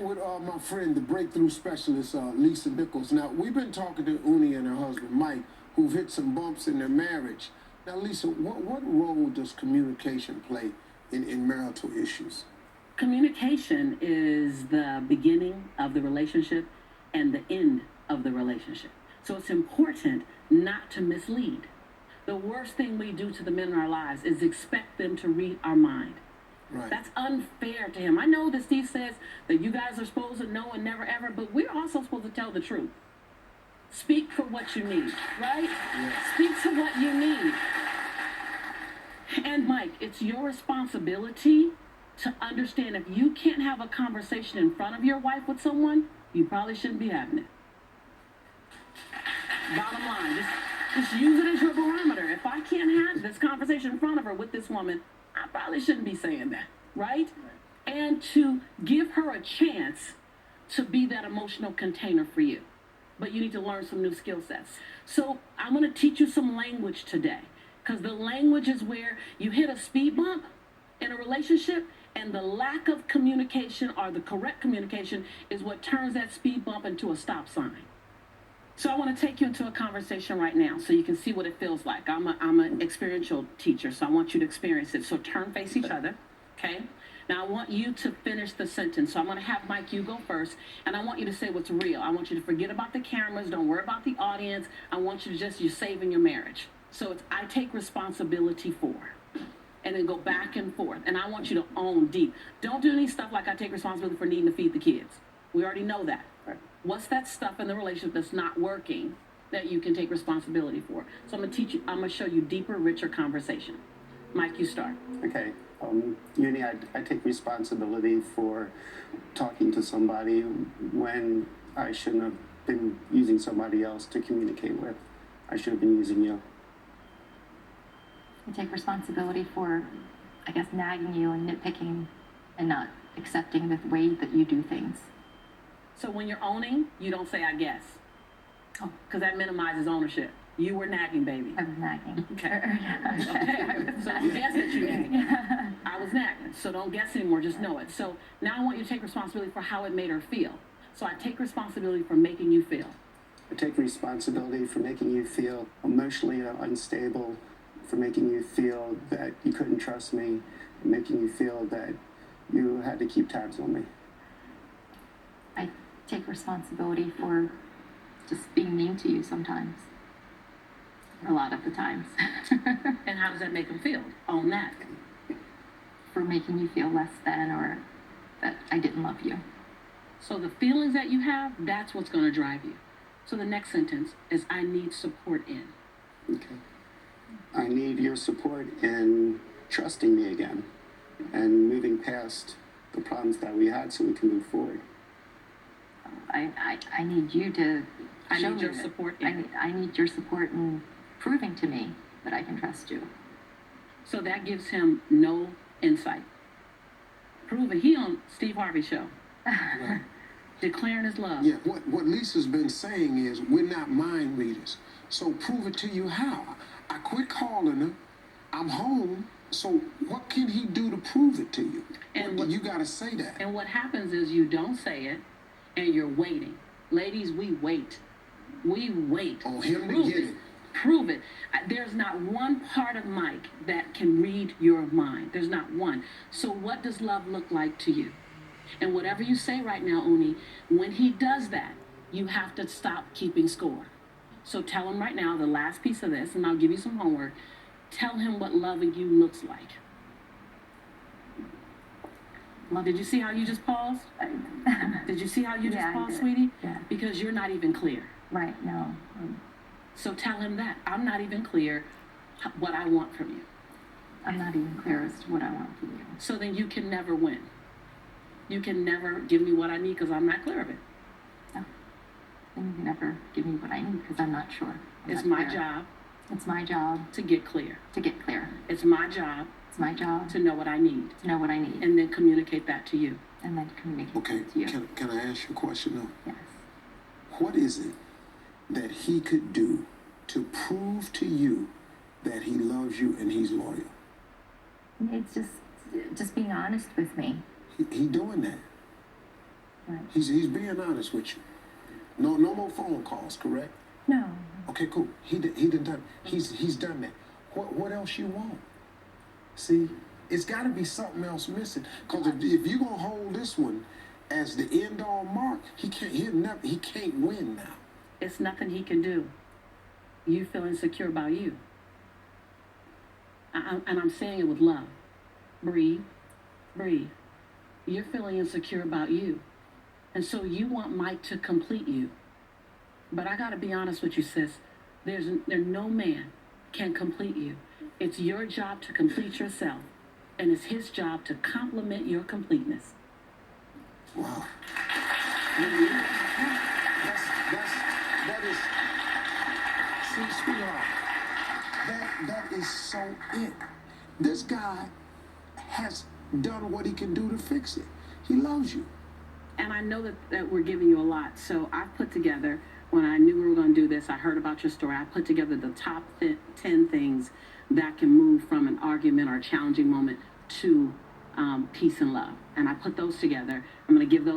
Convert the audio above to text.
with my friend, the breakthrough specialist, Lisa Nichols. Now, we've been talking to Uni and her husband, Mike, who've hit some bumps in their marriage. Now, Lisa, what role does communication play in marital issues? Communication is the beginning of the relationship and the end of the relationship. So it's important not to mislead. The worst thing we do to the men in our lives is expect them to read our mind. Right. That's unfair to him. I know that Steve says that you guys are supposed to know and never ever, but we're also supposed to tell the truth. Speak for what you need, right? Yeah. Speak to what you need. And Mike, it's your responsibility to understand if you can't have a conversation in front of your wife with someone, you probably shouldn't be having it. Bottom line, just use it as your barometer. If I can't have this conversation in front of her with this woman, I probably shouldn't be saying that, right? And to give her a chance to be that emotional container for you. But you need to learn some new skill sets. So I'm going to teach you some language today, because the language is where you hit a speed bump in a relationship, and the lack of communication or the correct communication is what turns that speed bump into a stop sign. So I want to take you into a conversation right now so you can see what it feels like. I'm an experiential teacher, so I want you to experience it. So turn, face each other, okay? Now I want you to finish the sentence. So I'm going to have Mike, you go first, and I want you to say what's real. I want you to forget about the cameras. Don't worry about the audience. I want you to you're saving your marriage. So it's I take responsibility for. And then go back and forth. And I want you to own deep. Don't do any stuff like I take responsibility for needing to feed the kids. We already know that. Right. What's that stuff in the relationship that's not working that you can take responsibility for? So I'm going to teach you, I'm going to show you deeper, richer conversation. Mike, you start. Okay. Uni, I take responsibility for talking to somebody when I shouldn't have been using somebody else to communicate with. I should have been using you. I take responsibility for, I guess, nagging you and nitpicking and not accepting the way that you do things. So when you're owning, you don't say, I guess. Oh. Because that minimizes ownership. You were nagging, baby. I was nagging. Okay. So don't guess that you nagged. Yeah. I was nagging. So don't guess anymore. Just know it. So now I want you to take responsibility for how it made her feel. So I take responsibility for making you feel. I take responsibility for making you feel emotionally unstable, for making you feel that you couldn't trust me, and making you feel that you had to keep tabs on me. I take responsibility for just being mean to you sometimes. A lot of the times. And how does that make them feel? Own that. For making you feel less than or that I didn't love you. So the feelings that you have, that's what's going to drive you. So the next sentence is I need support in. Okay. I need your support in trusting me again and moving past the problems that we had so we can move forward. I need you to I show need me your that. support in. I need your support in proving to me that I can trust you. So that gives him no insight. Prove it. He on Steve Harvey show. Right. Declaring his love. Yeah, what Lisa's been saying is we're not mind readers. So prove it to you how. I quit calling her. I'm home. So what can he do to prove it to you? And you got to say that. And what happens is you don't say it, and you're waiting. Ladies, we wait. We wait. Oh, him to Prove get it. Prove it. There's not one part of Mike that can read your mind. There's not one. So what does love look like to you? And whatever you say right now, Uni, when he does that, you have to stop keeping score. So tell him right now, the last piece of this, and I'll give you some homework. Tell him what loving you looks like. Did you see how you just paused? Did you see how you just paused, sweetie? Yeah. Because you're not even clear. Right, no. So tell him that. I'm not even clear what I want from you. I'm not even clear as to what I want from you. So then you can never win. You can never give me what I need because I'm not clear of it. No. And you can never give me what I need because I'm not sure. It's my job It's my job to get clear. to get clear. It's my job It's my job to know what I need to know what I need and then communicate that to you. and then communicate Okay, it to you. can I ask you a question though? Yes. What is it that he could do to prove to you that he loves you and he's loyal? It's just being honest with me. He doing that. Right. He's being honest with you. No more phone calls, correct? No. Okay, cool. He done. He's done that. What else you want? See, it's got to be something else missing. Because if you're gonna hold this one as the end all mark, he can't win now. It's nothing he can do. You feel insecure about you. And I'm saying it with love. Breathe. Breathe. You're feeling insecure about you. And so you want Mike to complete you. But I got to be honest with you, sis. There's no man can complete you. It's your job to complete yourself. And it's his job to complement your completeness. Wow. That is, see, sweetheart, that is so it. This guy has done what he can do to fix it. He loves you. And I know that we're giving you a lot. So I put together, when I knew we were going to do this, I heard about your story, I put together the top 10 things that can move from an argument or a challenging moment to peace and love. And I put those together. I'm going to give those